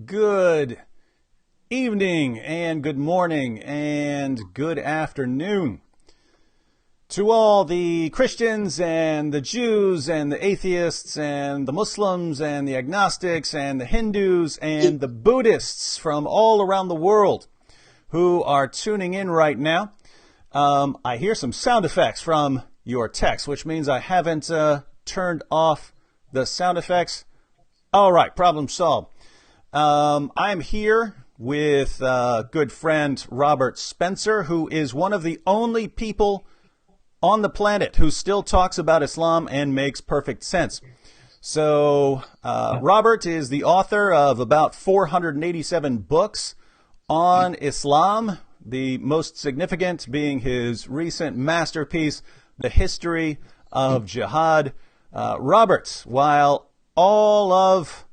Good evening and good morning and good afternoon to all the Christians and the Jews and the atheists and the Muslims and the agnostics and the Hindus and the Buddhists from all around the world who are tuning in right now. I hear some sound effects from your text, which means I haven't turned off the sound effects. All right, problem solved. I'm here with good friend Robert Spencer, who is one of the only people on the planet who still talks about Islam and makes perfect sense. So Robert is the author of about 487 books on Islam, the most significant being his recent masterpiece, The History of Jihad. Robert, while all of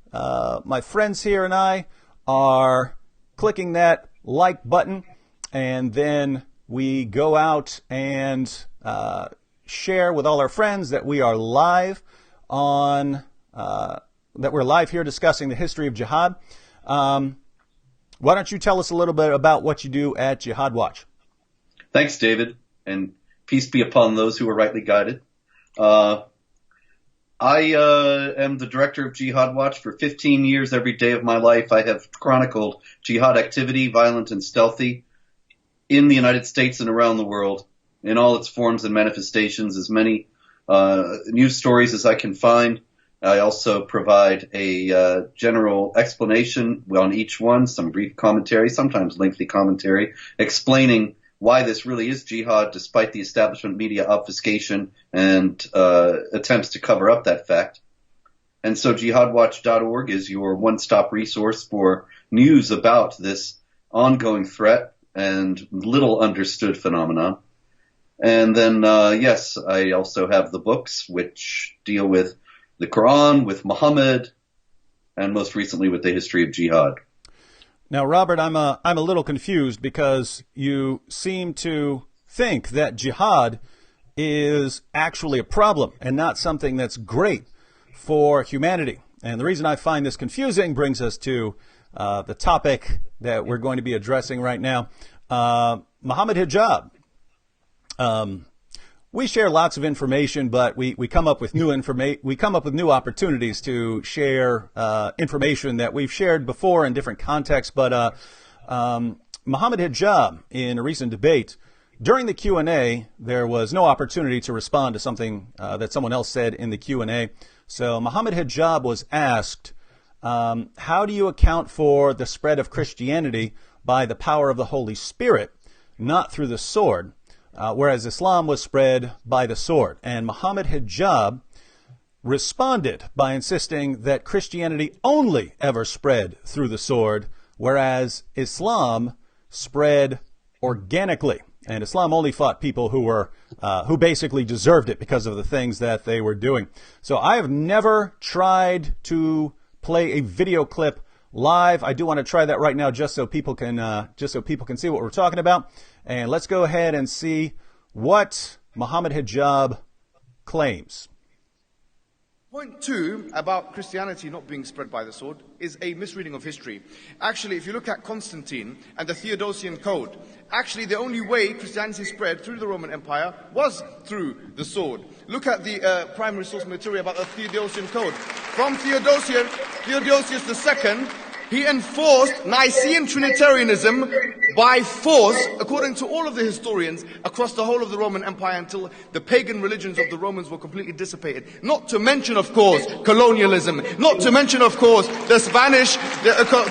my friends here and I are clicking that like button, and then we go out and share with all our friends that we are live on, that we're live here discussing the history of jihad. Why don't you tell us a little bit about what you do at Jihad Watch? Thanks, David, and peace be upon those who are rightly guided. I am the director of Jihad Watch. For 15 years, every day of my life, I have chronicled jihad activity, violent and stealthy, in the United States and around the world, in all its forms and manifestations, as many news stories as I can find. I also provide a general explanation on each one, some brief commentary, sometimes lengthy commentary, explaining why this really is jihad, despite the establishment media obfuscation and attempts to cover up that fact. And so jihadwatch.org is your one-stop resource for news about this ongoing threat and little understood phenomenon. And then, yes, I also have the books which deal with the Quran, with Mohammed, and most recently with the history of jihad. Now, Robert, I'm a little confused because you seem to think that jihad is actually a problem and not something that's great for humanity. And the reason I find this confusing brings us to the topic that we're going to be addressing right now. Mohammed Hijab. We share lots of information, but we come up with new opportunities to share information that we've shared before in different contexts. But Mohammed Hijab, in a recent debate, during the Q&A, there was no opportunity to respond to something that someone else said in the Q&A. So Mohammed Hijab was asked, how do you account for the spread of Christianity by the power of the Holy Spirit, not through the sword? Whereas Islam was spread by the sword. And Mohammed Hijab responded by insisting that Christianity only ever spread through the sword, whereas Islam spread organically. And Islam only fought people who basically deserved it because of the things that they were doing. So I have never tried to play a video clip live. I do want to try that right now just so people can see what we're talking about. And let's go ahead and see what Mohammed Hijab claims. Point 2 about Christianity not being spread by the sword is a misreading of history. Actually, if you look at Constantine and the Theodosian Code, actually the only way Christianity spread through the Roman Empire was through the sword. Look at the primary source material about the Theodosian Code. From Theodosius II, he enforced Nicene Trinitarianism by force, according to all of the historians, across the whole of the Roman Empire until the pagan religions of the Romans were completely dissipated. Not to mention, of course, colonialism. Not to mention, of course, the Spanish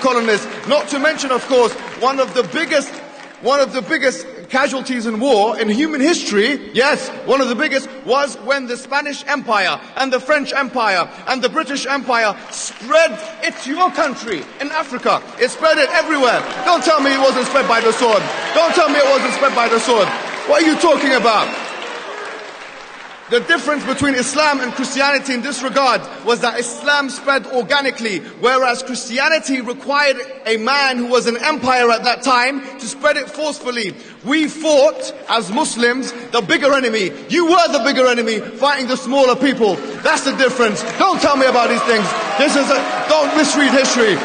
colonists. Not to mention, of course, one of the biggest casualties in war in human history, yes, one of the biggest, was when the Spanish Empire and the French Empire and the British Empire spread it to your country in Africa. It spread it everywhere. Don't tell me it wasn't spread by the sword. Don't tell me it wasn't spread by the sword. What are you talking about? The difference between Islam and Christianity in this regard was that Islam spread organically, whereas Christianity required a man who was an empire at that time to spread it forcefully. We fought, as Muslims, the bigger enemy. You were the bigger enemy, fighting the smaller people. That's the difference. Don't tell me about these things. Don't misread history.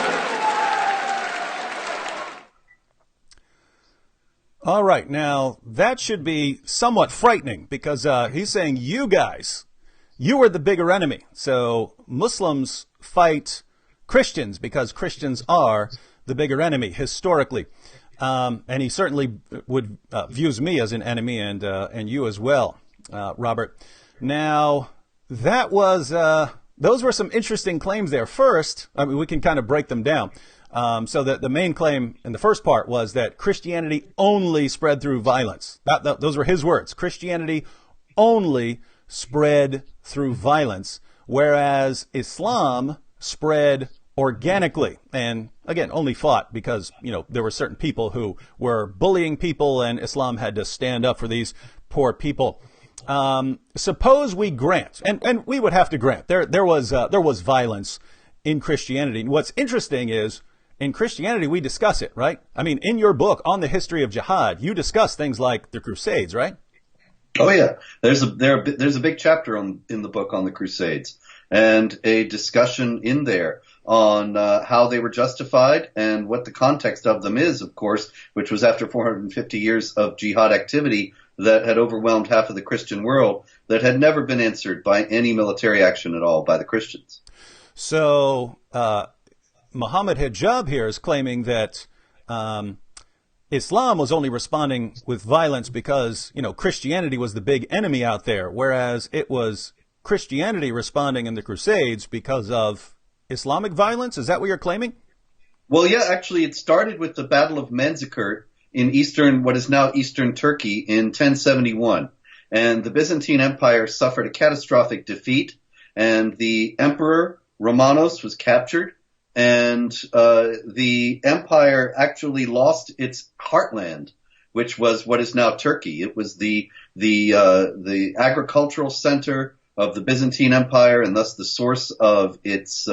All right. Now, that should be somewhat frightening because he's saying you guys, you are the bigger enemy. So Muslims fight Christians because Christians are the bigger enemy historically. And he certainly would views me as an enemy and you as well, Robert. Now, that was those were some interesting claims there. First, I mean, we can kind of break them down. So the main claim in the first part was that Christianity only spread through violence. Those were his words. Christianity only spread through violence, whereas Islam spread organically, and again, only fought because, there were certain people who were bullying people and Islam had to stand up for these poor people. Suppose we grant, and we would have to grant, there was violence in Christianity. What's interesting is, in Christianity, we discuss it, right? I mean, in your book on the history of jihad, you discuss things like the Crusades, right? Oh yeah, there's a big chapter in the book on the Crusades, and a discussion in there on how they were justified and what the context of them is, of course, which was after 450 years of jihad activity that had overwhelmed half of the Christian world, that had never been answered by any military action at all by the Christians. So Mohammed Hijab here is claiming that Islam was only responding with violence because, Christianity was the big enemy out there, whereas it was Christianity responding in the Crusades because of Islamic violence. Is that what you're claiming? Well, yeah, actually, it started with the Battle of Manzikert in what is now eastern Turkey in 1071. And the Byzantine Empire suffered a catastrophic defeat, and the emperor Romanos was captured, and the empire actually lost its heartland, which was what is now Turkey. It was the agricultural center of the Byzantine Empire, and thus the source of its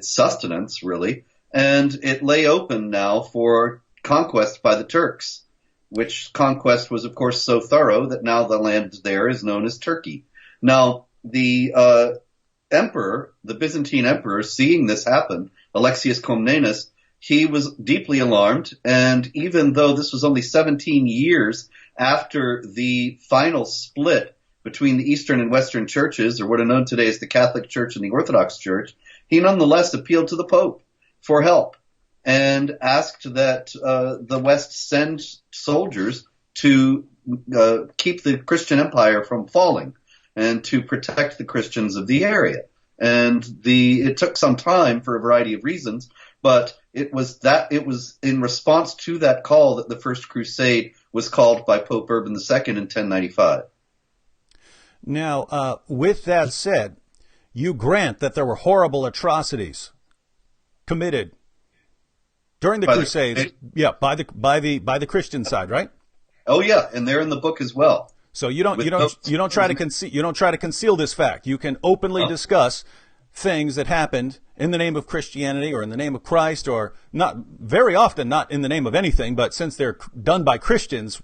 sustenance, really. And it lay open now for conquest by the Turks, which conquest was, of course, so thorough that now the land there is known as Turkey. Now, the emperor, the Byzantine emperor, seeing this happen, Alexius Comnenus, he was deeply alarmed, and even though this was only 17 years after the final split between the Eastern and Western churches, or what are known today as the Catholic Church and the Orthodox Church, he nonetheless appealed to the Pope for help and asked that the West send soldiers to keep the Christian empire from falling and to protect the Christians of the area. And it took some time for a variety of reasons, but it was in response to that call that the First Crusade was called by Pope Urban II in 1095. Now, with that said, you grant that there were horrible atrocities committed during the Crusades, by the Christian side, right? Oh yeah, and they're in the book as well. So you don't try to conceal this fact. You can openly discuss things that happened in the name of Christianity or in the name of Christ, or not very often not in the name of anything, but since they're done by Christians,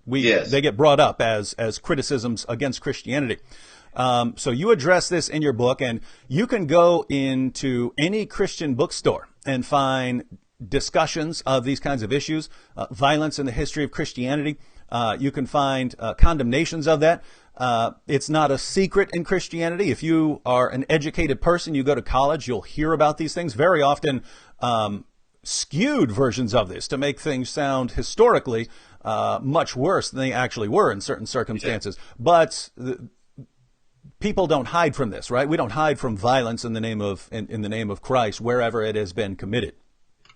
they get brought up as criticisms against Christianity. So you address this in your book, and you can go into any Christian bookstore and find discussions of these kinds of issues, violence in the history of Christianity. You can find condemnations of that. It's not a secret in Christianity. If you are an educated person, you go to college, you'll hear about these things, very often skewed versions of this to make things sound historically much worse than they actually were in certain circumstances. But people don't hide from this, right? We don't hide from violence in the name of Christ wherever it has been committed.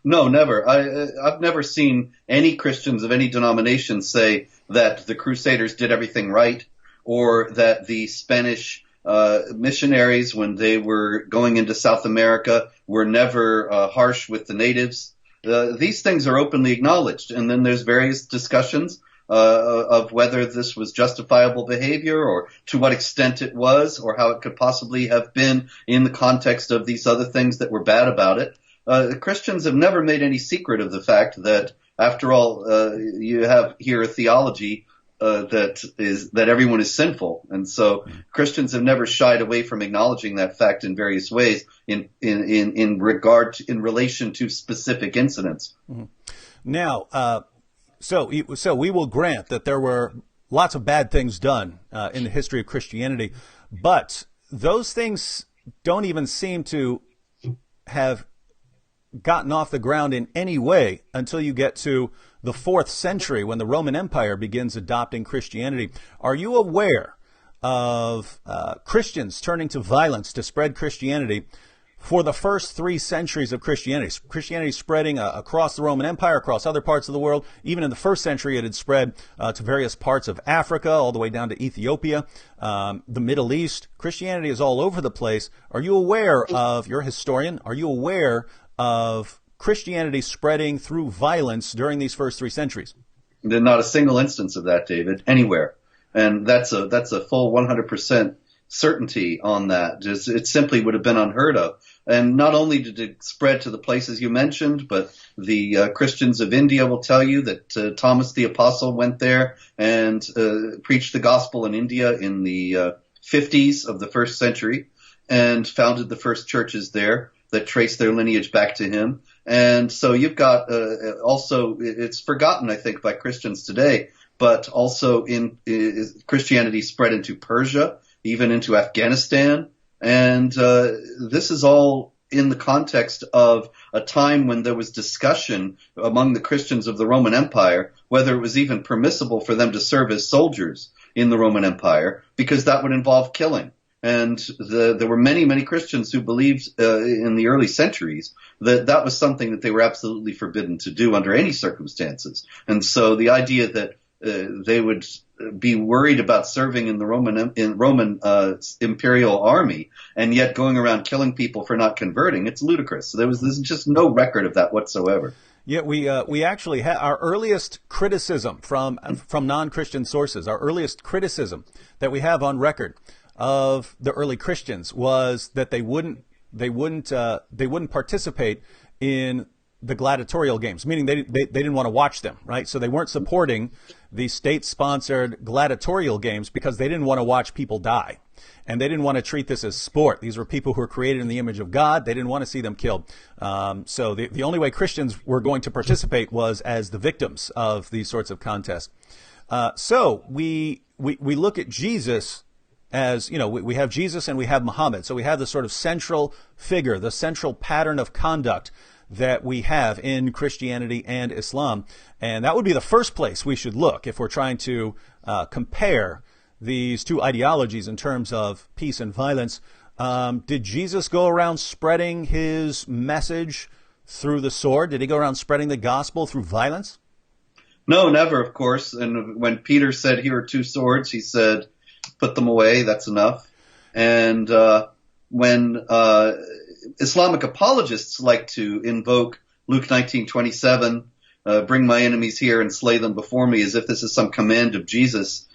No, never. I've never seen any Christians of any denomination say that the Crusaders did everything right, or that the Spanish missionaries, when they were going into South America, were never harsh with the natives. These things are openly acknowledged, and then there's various discussions of whether this was justifiable behavior, or to what extent it was, or how it could possibly have been in the context of these other things that were bad about it. Christians have never made any secret of the fact that, after all, you have here a theology that everyone is sinful, and so Christians have never shied away from acknowledging that fact in various ways in relation to specific incidents. Mm-hmm. Now, So we will grant that there were lots of bad things done in the history of Christianity, but those things don't even seem to have gotten off the ground in any way until you get to the 4th century when the Roman Empire begins adopting Christianity. Are you aware of Christians turning to violence to spread Christianity for the first 3 centuries of Christianity? Christianity spreading across the Roman Empire, across other parts of the world. Even in the 1st century, it had spread to various parts of Africa, all the way down to Ethiopia, the Middle East. Christianity is all over the place. Are you aware of, you're a historian, are you aware of Christianity spreading through violence during these first 3 centuries? There's not a single instance of that, David, anywhere. And that's a full 100% certainty on that. It simply would have been unheard of. And not only did it spread to the places you mentioned, but the Christians of India will tell you that Thomas the Apostle went there and preached the gospel in India in the 50s of the 1st century and founded the first churches there that trace their lineage back to him. And so you've got also, it's forgotten, I think, by Christians today, but also Christianity spread into Persia, even into Afghanistan. And this is all in the context of a time when there was discussion among the Christians of the Roman Empire whether it was even permissible for them to serve as soldiers in the Roman Empire, because that would involve killing. And there were many, many Christians who believed in the early centuries that that was something that they were absolutely forbidden to do under any circumstances. And so the idea that they would be worried about serving in the Roman imperial army and yet going around killing people for not converting, it's ludicrous. So there's just no record of that whatsoever. Yeah, we actually had our earliest criticism from non-Christian sources. Our earliest criticism that we have on record of the early Christians was that they wouldn't participate in the gladiatorial games, meaning they didn't want to watch them, right? So they weren't supporting the state-sponsored gladiatorial games because they didn't want to watch people die. And they didn't want to treat this as sport. These were people who were created in the image of God. They didn't want to see them killed. So the only way Christians were going to participate was as the victims of these sorts of contests. So we look at Jesus as, we have Jesus and we have Mohammed. So we have the sort of central figure, the central pattern of conduct that we have in Christianity and Islam. And that would be the first place we should look if we're trying to compare these two ideologies in terms of peace and violence. Did Jesus go around spreading his message through the sword? Did he go around spreading the gospel through violence? No, never, of course. And when Peter said, "Here are 2 swords," he said, "Put them away, that's enough." And when Islamic apologists like to invoke Luke 19:27, "Bring my enemies here and slay them before me," as if this is some command of Jesus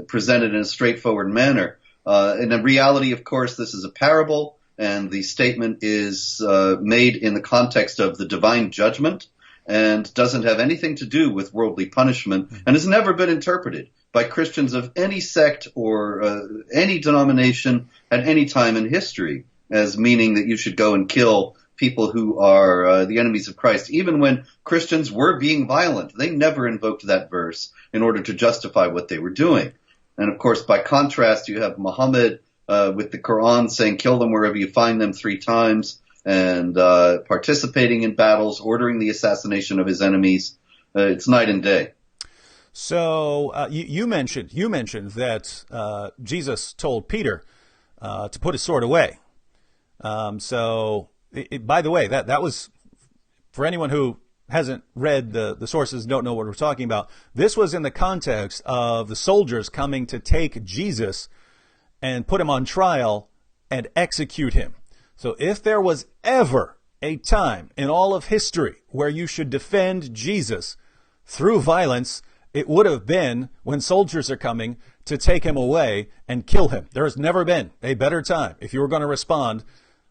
presented in a straightforward manner. In reality, of course, this is a parable, and the statement is made in the context of the divine judgment and doesn't have anything to do with worldly punishment, and has never been interpreted by Christians of any sect or any denomination at any time in history as meaning that you should go and kill people who are the enemies of Christ. Even when Christians were being violent, they never invoked that verse in order to justify what they were doing. And of course, by contrast, you have Muhammad with the Quran saying, "Kill them wherever you find them" 3 times, and participating in battles, ordering the assassination of his enemies. It's night and day. So you mentioned that Jesus told Peter to put his sword away. By the way, that was, for anyone who hasn't read the sources, don't know what we're talking about, this was in the context of the soldiers coming to take Jesus and put him on trial and execute him. So if there was ever a time in all of history where you should defend Jesus through violence, it would have been when soldiers are coming to take him away and kill him. There has never been a better time if you were going to respond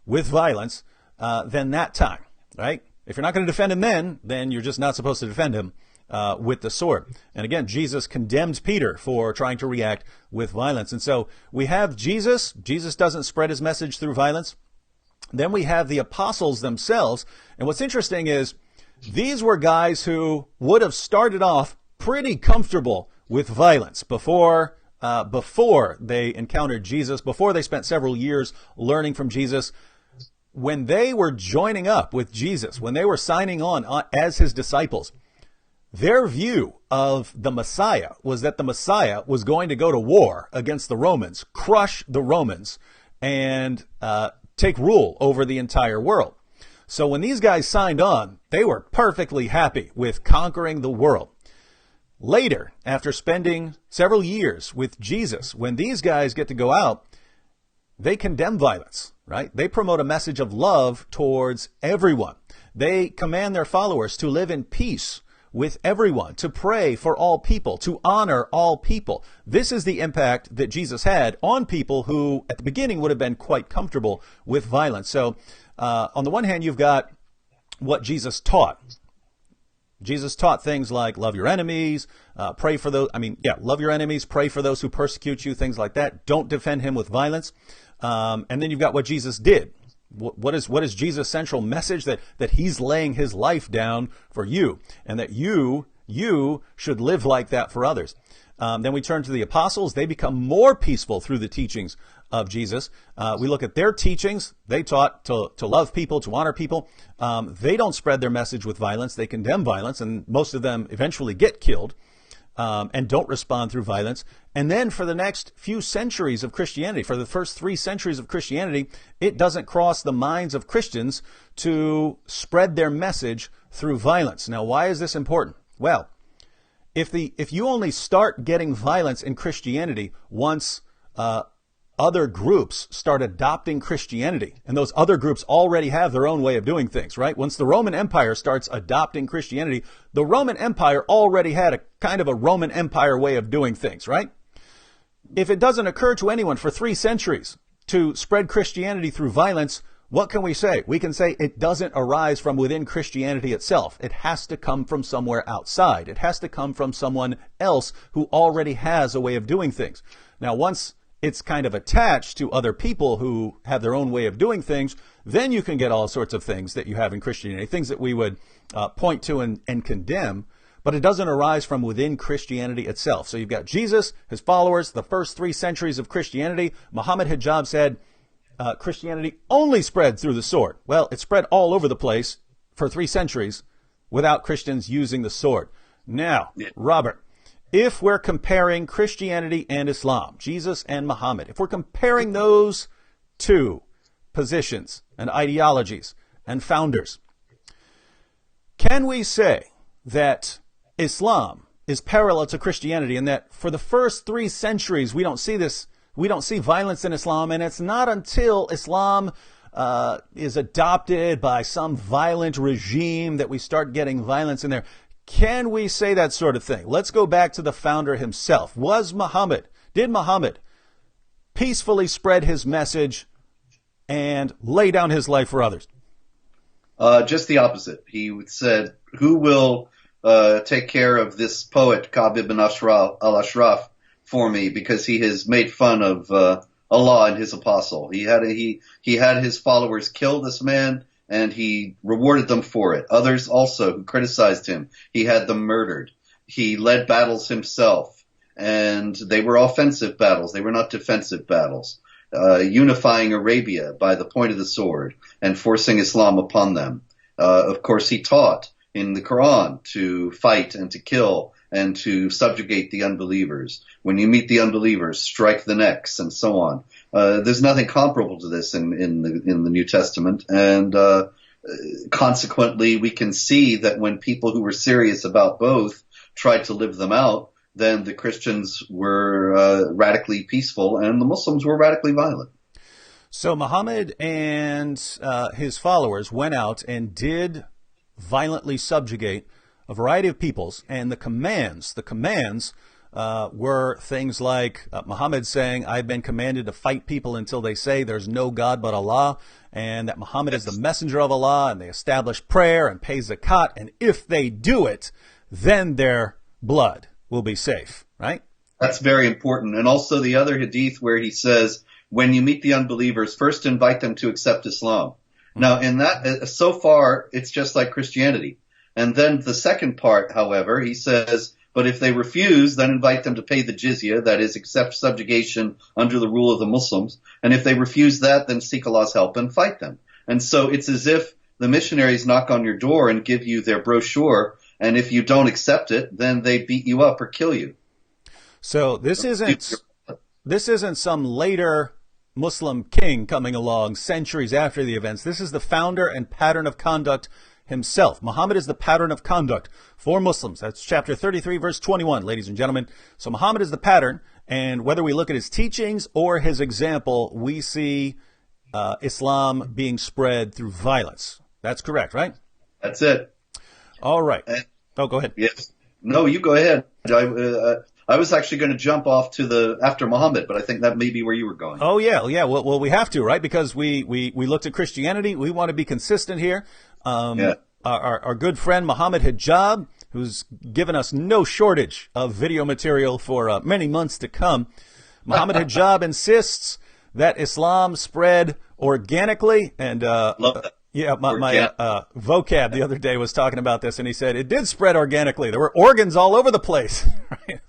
with violence than that time, right? If you're not going to defend him then you're just not supposed to defend him with the sword. And again, Jesus condemned Peter for trying to react with violence. And so we have Jesus. Jesus doesn't spread his message through violence. Then we have the apostles themselves. And what's interesting is These were guys who would have started off pretty comfortable with violence before they encountered Jesus, before they spent several years learning from Jesus. When they were joining up with Jesus, when they were signing on as his disciples, their view of the Messiah was that the Messiah was going to go to war against the Romans, crush the Romans, and take rule over the entire world. So when these guys signed on, they were perfectly happy with conquering the world. Later, after spending several years with Jesus, when these guys get to go out, they condemn violence, right? They promote a message of love towards everyone. They command their followers to live in peace with everyone, to pray for all people, to honor all people. This is the impact that Jesus had on people who at the beginning would have been quite comfortable with violence. So on the one hand, you've got what Jesus taught. Jesus taught things like love your enemies, pray for those. Love your enemies, pray for those who persecute you, things like that. Don't defend him with violence. And then you've got what Jesus did. What is Jesus' central message? That he's laying his life down for you, and that you should live like that for others. Then we turn to the apostles. They become more peaceful through the teachings of Jesus. We look at their teachings. They taught to love people, to honor people. They don't spread their message with violence. They condemn violence, and most of them eventually get killed and don't respond through violence. And then for the next few centuries of Christianity, for the first 3 centuries of Christianity, it doesn't cross the minds of Christians to spread their message through violence. Now, why is this important? Well, if you only start getting violence in Christianity once other groups start adopting Christianity, and those other groups already have their own way of doing things, right? Once the Roman Empire starts adopting Christianity, the Roman Empire already had a kind of a Roman Empire way of doing things, right? If it doesn't occur to anyone for 3 centuries to spread Christianity through violence, what can we say? We can say it doesn't arise from within Christianity itself. It has to come from somewhere outside. It has to come from someone else who already has a way of doing things. Now, once it's kind of attached to other people who have their own way of doing things, then you can get all sorts of things that you have in Christianity, things that we would point to and condemn, but it doesn't arise from within Christianity itself. So you've got Jesus, his followers, the first 3 centuries of Christianity. Mohammed Hijab said Christianity only spread through the sword. Well, it spread all over the place for 3 centuries without Christians using the sword. Now, Robert, if we're comparing Christianity and Islam, Jesus and Muhammad, if we're comparing those 2 positions and ideologies and founders, can we say that Islam is parallel to Christianity, and that for the first 3 centuries we don't see violence in Islam, and it's not until Islam is adopted by some violent regime that we start getting violence in there? Can we say that sort of thing? Let's go back to the founder himself. Did Muhammad peacefully spread his message and lay down his life for others? Just the opposite. He said, who will take care of this poet, Ka'b ibn al-Ashraf, for me, because he has made fun of Allah and his apostle. He had his followers kill this man, and he rewarded them for it. Others also who criticized him, he had them murdered. He led battles himself, and they were offensive battles. They were not defensive battles. Unifying Arabia by the point of the sword and forcing Islam upon them. Of course, he taught in the Quran to fight and to kill and to subjugate the unbelievers. When you meet the unbelievers, strike the necks, and so on. There's nothing comparable to this in the New Testament, and consequently, we can see that when people who were serious about both tried to live them out, then the Christians were radically peaceful, and the Muslims were radically violent. So Muhammad and his followers went out and did violently subjugate a variety of peoples, and the commands were things like Muhammad saying, I've been commanded to fight people until they say there's no God but Allah, and that Muhammad is the messenger of Allah, and they establish prayer and pay zakat, and if they do it, then their blood will be safe, right? That's very important. And also the other hadith where he says, when you meet the unbelievers, first invite them to accept Islam. Now, in that, so far, it's just like Christianity. And then the second part, however, he says, but if they refuse, then invite them to pay the jizya, that is, accept subjugation under the rule of the Muslims. And if they refuse that, then seek Allah's help and fight them. And so it's as if the missionaries knock on your door and give you their brochure, and if you don't accept it, then they beat you up or kill you. So this isn't some later Muslim king coming along centuries after the events. This is the founder and pattern of conduct himself. Muhammad is the pattern of conduct for Muslims. That's chapter 33, verse 21, ladies and gentlemen. So Muhammad is the pattern, and whether we look at his teachings or his example, we see Islam being spread through violence. That's correct, right? That's it. All right. Oh, go ahead. Yes. No, you go ahead. I was actually going to jump off to after Muhammad, but I think that may be where you were going. Oh, yeah. Well, we have to, right? Because we looked at Christianity. We want to be consistent here. Our good friend Mohammed Hijab, who's given us no shortage of video material for many months to come. Mohammed Hijab insists that Islam spread organically, and love that. Yeah, my vocab the other day was talking about this, and he said it did spread organically. There were organs all over the place, right?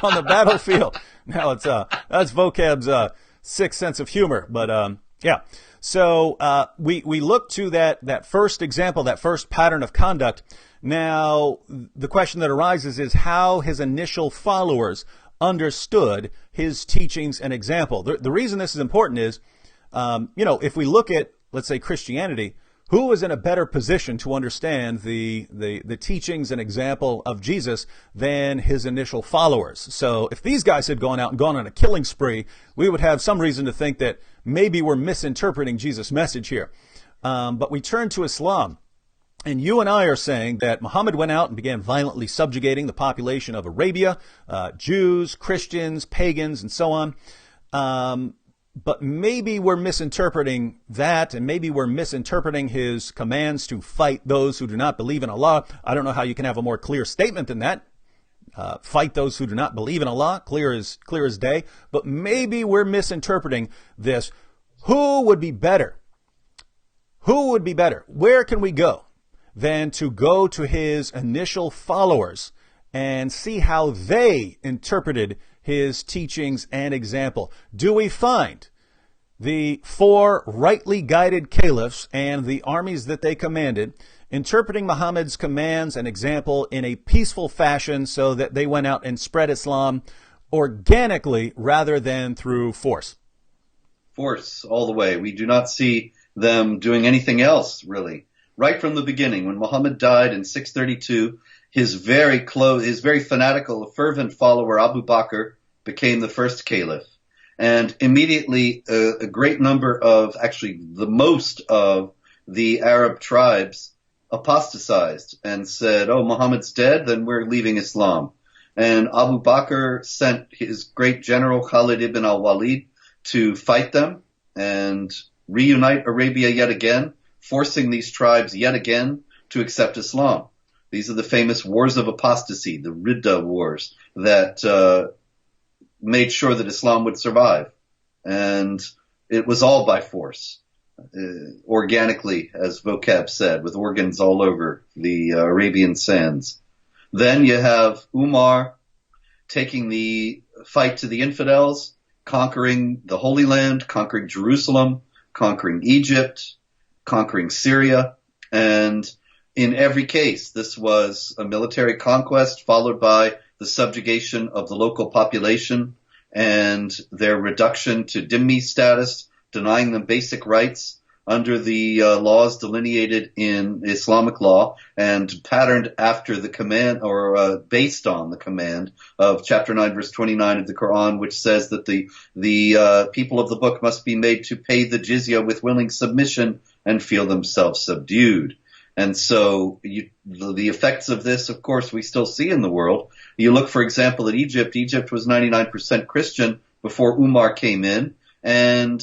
On the battlefield. Now that's vocab's sick sense of humor, but yeah. So we look to that first example, that first pattern of conduct. Now the question that arises is how his initial followers understood his teachings and example. The reason this is important is, if we look at, let's say, Christianity, who was in a better position to understand the teachings and example of Jesus than his initial followers? So if these guys had gone out and gone on a killing spree, we would have some reason to think that maybe we're misinterpreting Jesus' message here. But we turn to Islam, and you and I are saying that Muhammad went out and began violently subjugating the population of Arabia, Jews, Christians, pagans, and so on. But maybe we're misinterpreting that, and maybe we're misinterpreting his commands to fight those who do not believe in Allah. I don't know how you can have a more clear statement than that. Fight those who do not believe in Allah, clear as day. But maybe we're misinterpreting this. Who would be better? Who would be better? Where can we go than to go to his initial followers and see how they interpreted his teachings and example? Do we find the 4 rightly guided caliphs and the armies that they commanded interpreting Muhammad's commands and example in a peaceful fashion so that they went out and spread Islam organically rather than through force? Force all the way. We do not see them doing anything else, really. Right from the beginning, when Muhammad died in 632, his very fanatical, fervent follower Abu Bakr became the first caliph. And immediately a great number of, actually the most of the Arab tribes apostatized and said, oh, Muhammad's dead, then we're leaving Islam. And Abu Bakr sent his great general Khalid ibn al-Walid to fight them and reunite Arabia yet again, forcing these tribes yet again to accept Islam. These are the famous wars of apostasy, the Ridda wars, that made sure that Islam would survive. And it was all by force, organically, as vocab said, with organs all over the Arabian sands. Then you have Umar taking the fight to the infidels, conquering the Holy Land, conquering Jerusalem, conquering Egypt, conquering Syria, and in every case, this was a military conquest followed by the subjugation of the local population and their reduction to dhimmi status, denying them basic rights under the laws delineated in Islamic law and patterned after the command or based on the command of chapter 9 verse 29 of the Quran, which says that the people of the book must be made to pay the jizya with willing submission and feel themselves subdued. And so the effects of this, of course, we still see in the world. You look, for example, at Egypt. Egypt was 99% Christian before Umar came in, and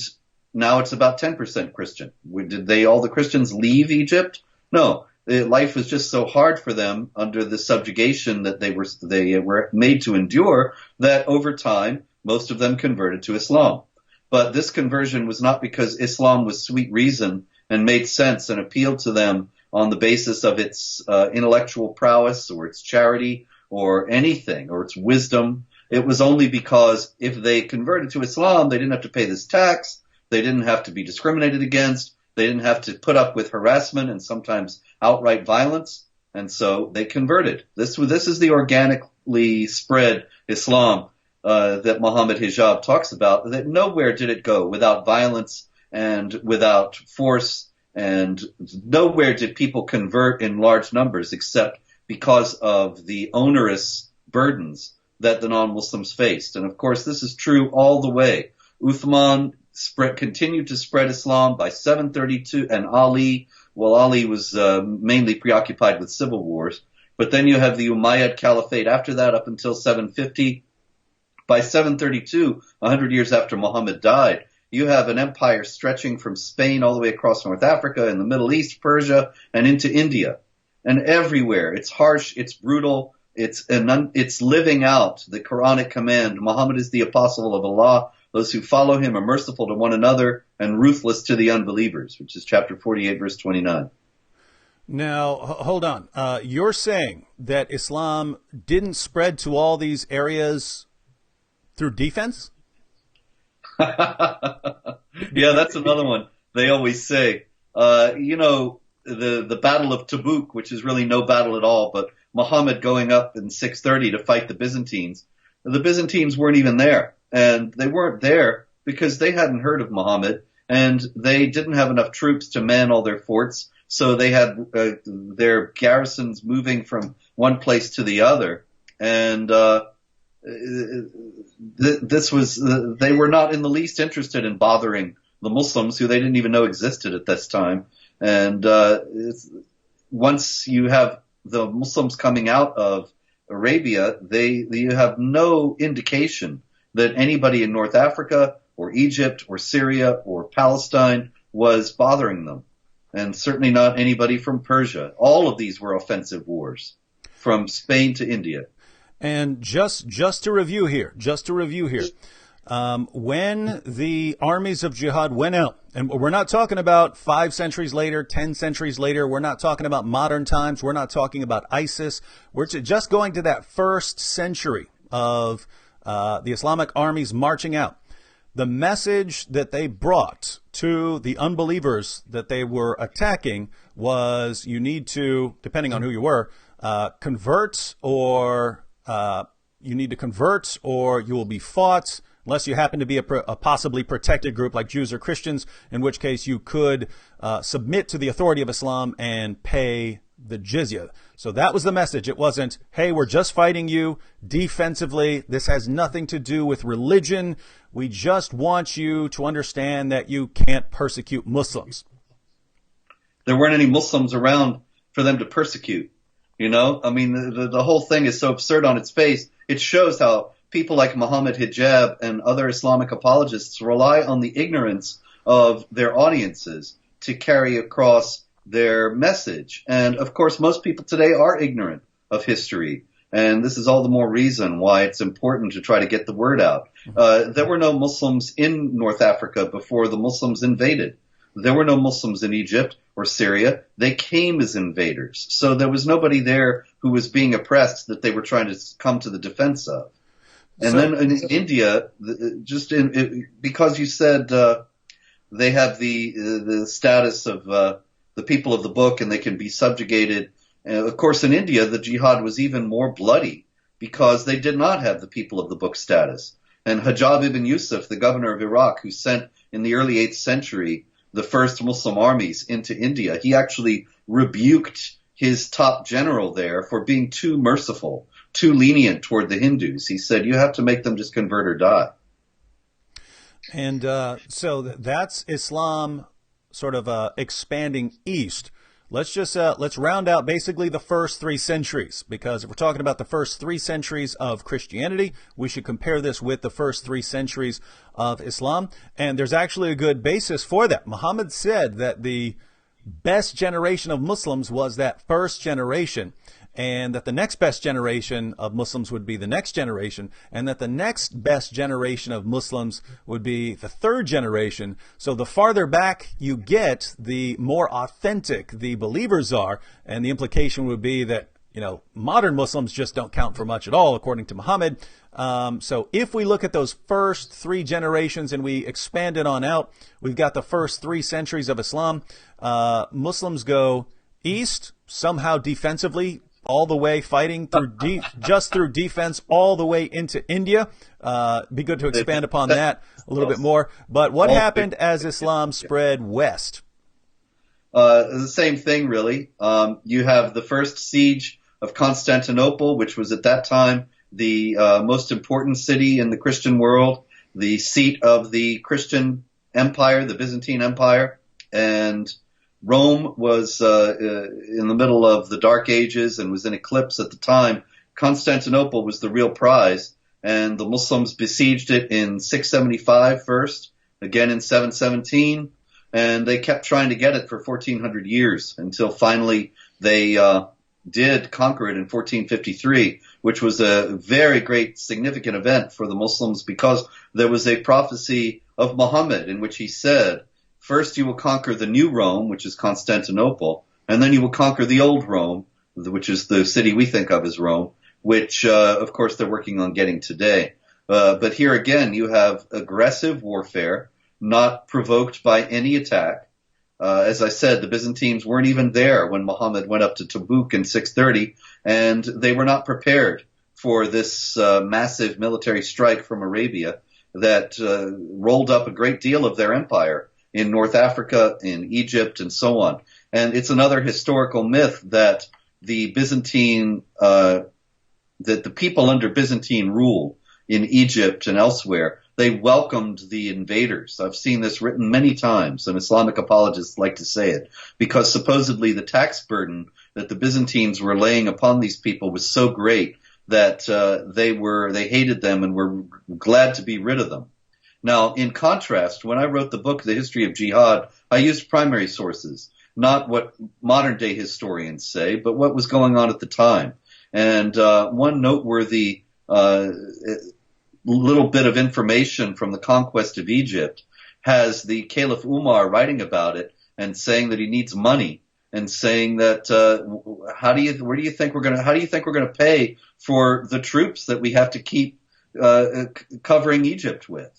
now it's about 10% Christian. Did all the Christians leave Egypt? No. Life was just so hard for them under the subjugation that they were made to endure that over time, most of them converted to Islam. But this conversion was not because Islam was sweet reason and made sense and appealed to them on the basis of its intellectual prowess or its charity or anything or its wisdom. It was only because if they converted to Islam, they didn't have to pay this tax. They didn't have to be discriminated against. They didn't have to put up with harassment and sometimes outright violence. And so they converted. This is the organically spread Islam that Mohammed Hijab talks about, that nowhere did it go without violence and without force, and nowhere did people convert in large numbers except because of the onerous burdens that the non-Muslims faced. And of course, this is true all the way. Uthman continued to spread Islam by 732, and Ali was mainly preoccupied with civil wars. But then you have the Umayyad Caliphate after that up until 750. By 732, 100 years after Muhammad died, you have an empire stretching from Spain all the way across North Africa and the Middle East, Persia, and into India. And everywhere, it's harsh, it's brutal, it's living out the Quranic command. Muhammad is the apostle of Allah. Those who follow him are merciful to one another and ruthless to the unbelievers, which is chapter 48, verse 29. Now, hold on. You're saying that Islam didn't spread to all these areas through defense? Yeah, that's another one they always say. The Battle of Tabuk, which is really no battle at all, but Muhammad going up in 630 to fight the Byzantines. The Byzantines weren't even there. And they weren't there because they hadn't heard of Muhammad, and they didn't have enough troops to man all their forts. So they had their garrisons moving from one place to the other. And they were not in the least interested in bothering the Muslims, who they didn't even know existed at this time. And once you have the Muslims coming out of Arabia, you have no indication that anybody in North Africa or Egypt or Syria or Palestine was bothering them, and certainly not anybody from Persia. All of these were offensive wars, from Spain to India. And just to review here, when the armies of jihad went out, and we're not talking about 5 centuries later, 10 centuries later, we're not talking about modern times, we're not talking about ISIS, we're just going to that first century of the Islamic armies marching out. The message that they brought to the unbelievers that they were attacking was, you need to, depending on who you were, convert, or you need to convert, or you will be fought, unless you happen to be a possibly protected group like Jews or Christians, in which case you could submit to the authority of Islam and pay the jizya. So that was the message. It wasn't, hey, we're just fighting you defensively. This has nothing to do with religion. We just want you to understand that you can't persecute Muslims. There weren't any Muslims around for them to persecute. You know, I mean, the whole thing is so absurd on its face. It shows how people like Mohammed Hijab and other Islamic apologists rely on the ignorance of their audiences to carry across their message. And of course, most people today are ignorant of history. And this is all the more reason why it's important to try to get the word out. There were no Muslims in North Africa before the Muslims invaded. There were no Muslims in Egypt or Syria. They came as invaders. So there was nobody there who was being oppressed that they were trying to come to the defense of. And then in India, because you said they have the status of the people of the book and they can be subjugated. Of course, in India, the jihad was even more bloody because they did not have the people of the book status. And Hijab ibn Yusuf, the governor of Iraq, who sent in the early 8th century the first Muslim armies into India, he actually rebuked his top general there for being too merciful, too lenient toward the Hindus. He said, you have to make them just convert or die. And so that's Islam sort of expanding east. Let's round out basically the first 3 centuries, because if we're talking about the first 3 centuries of Christianity, we should compare this with the first 3 centuries of Islam. And there's actually a good basis for that. Muhammad said that the best generation of Muslims was that first generation. and that the next best generation of Muslims would be the next generation, and that the next best generation of Muslims would be the third generation. So the farther back you get, the more authentic the believers are, and the implication would be that, modern Muslims just don't count for much at all, according to Muhammad. So if we look at those first three generations and we expand it on out, we've got the first 3 centuries of Islam. Muslims go east, somehow defensively, all the way fighting through just through defense, all the way into India. Be good to expand upon that a little bit more. But what happened as Islam spread west? The same thing, really. You have the first siege of Constantinople, which was at that time the most important city in the Christian world, the seat of the Christian Empire, the Byzantine Empire, and Rome was in the middle of the Dark Ages and was in eclipse at the time. Constantinople was the real prize, and the Muslims besieged it in 675 first, again in 717, and they kept trying to get it for 1400 years until finally they did conquer it in 1453, which was a very great significant event for the Muslims because there was a prophecy of Mohammed in which he said, first you will conquer the new Rome, which is Constantinople, and then you will conquer the old Rome, which is the city we think of as Rome, which of course they're working on getting today. But here again you have aggressive warfare, not provoked by any attack. As I said, the Byzantines weren't even there when Muhammad went up to Tabuk in 630, and they were not prepared for this massive military strike from Arabia that rolled up a great deal of their empire in North Africa, in Egypt, and so on. And it's another historical myth that the Byzantine, that the people under Byzantine rule in Egypt and elsewhere, they welcomed the invaders. I've seen this written many times, and Islamic apologists like to say it, because supposedly the tax burden that the Byzantines were laying upon these people was so great that they hated them and were glad to be rid of them. Now, in contrast, when I wrote the book, The History of Jihad, I used primary sources, not what modern-day historians say, but what was going on at the time. And one noteworthy little bit of information from the conquest of Egypt has the Caliph Umar writing about it and saying that he needs money and saying that how do you think we're going to pay for the troops that we have to keep covering Egypt with?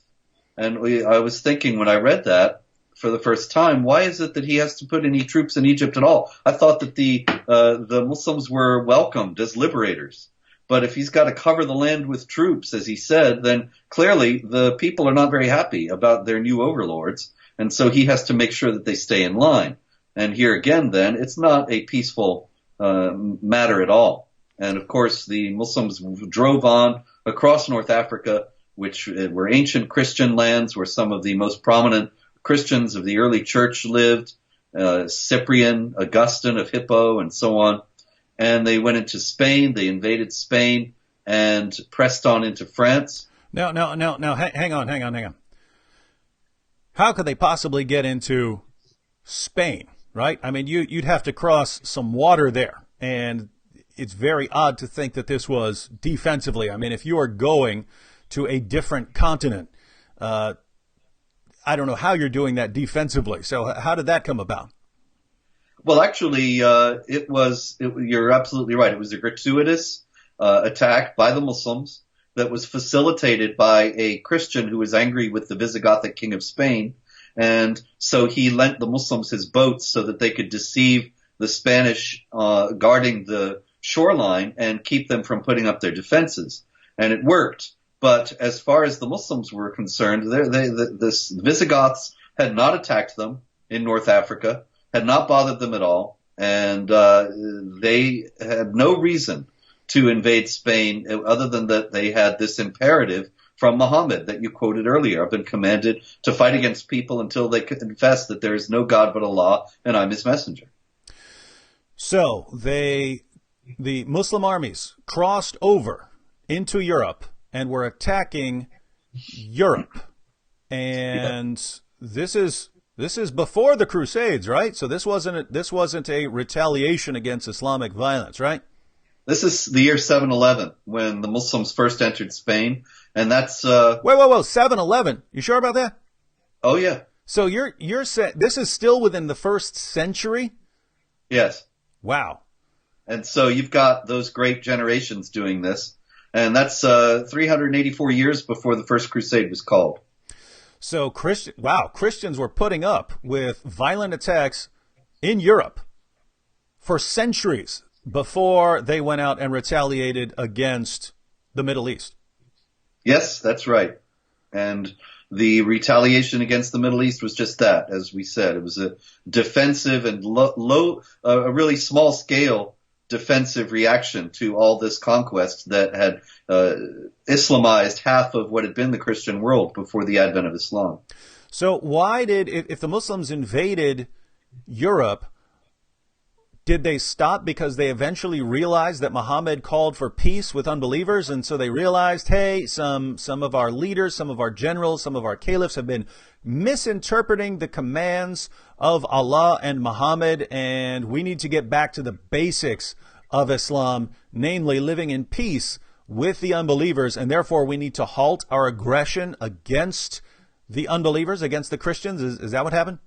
And I was thinking when I read that for the first time, why is it that he has to put any troops in Egypt at all? I thought that the Muslims were welcomed as liberators. But if he's got to cover the land with troops, as he said, then clearly the people are not very happy about their new overlords. And so he has to make sure that they stay in line. And here again, then, it's not a peaceful matter at all. And of course, the Muslims drove on across North Africa, which were ancient Christian lands where some of the most prominent Christians of the early church lived, Cyprian, Augustine of Hippo, and so on. And they went into Spain, they invaded Spain, and pressed on into France. No, hang on. How could they possibly get into Spain, right? I mean, you'd have to cross some water there, and it's very odd to think that this was defensively. I mean, if you are going to a different continent, I don't know how you're doing that defensively. So how did that come about? Well, actually, you're absolutely right. It was a gratuitous attack by the Muslims that was facilitated by a Christian who was angry with the Visigothic king of Spain. And so he lent the Muslims his boats so that they could deceive the Spanish guarding the shoreline and keep them from putting up their defenses. And it worked. But as far as the Muslims were concerned, the Visigoths had not attacked them in North Africa, had not bothered them at all, and they had no reason to invade Spain other than that they had this imperative from Muhammad that you quoted earlier. I've been commanded to fight against people until they confess that there is no God but Allah and I'm his messenger. So the Muslim armies crossed over into Europe and were attacking Europe. And this is before the Crusades, right? So this wasn't a retaliation against Islamic violence, right? This is the year 711 when the Muslims first entered Spain, and that's Whoa, 711. You sure about that? oh yeah, So you're saying this is still within the first century? yes. Wow. And so you've got those great generations doing this, and that's 384 years before the First Crusade was called. So Christians were putting up with violent attacks in Europe for centuries before they went out and retaliated against the Middle East. Yes, that's right. And the retaliation against the Middle East was just that, as we said. It was a defensive and a really small scale defensive reaction to all this conquest that had Islamized half of what had been the Christian world before the advent of Islam. So why if the Muslims invaded Europe, did they stop because they eventually realized that Muhammad called for peace with unbelievers? And so they realized, hey, some of our leaders, some of our generals, some of our caliphs have been misinterpreting the commands of Allah and Muhammad, and we need to get back to the basics of Islam, namely living in peace with the unbelievers, and therefore we need to halt our aggression against the unbelievers, against the Christians. Is that what happened?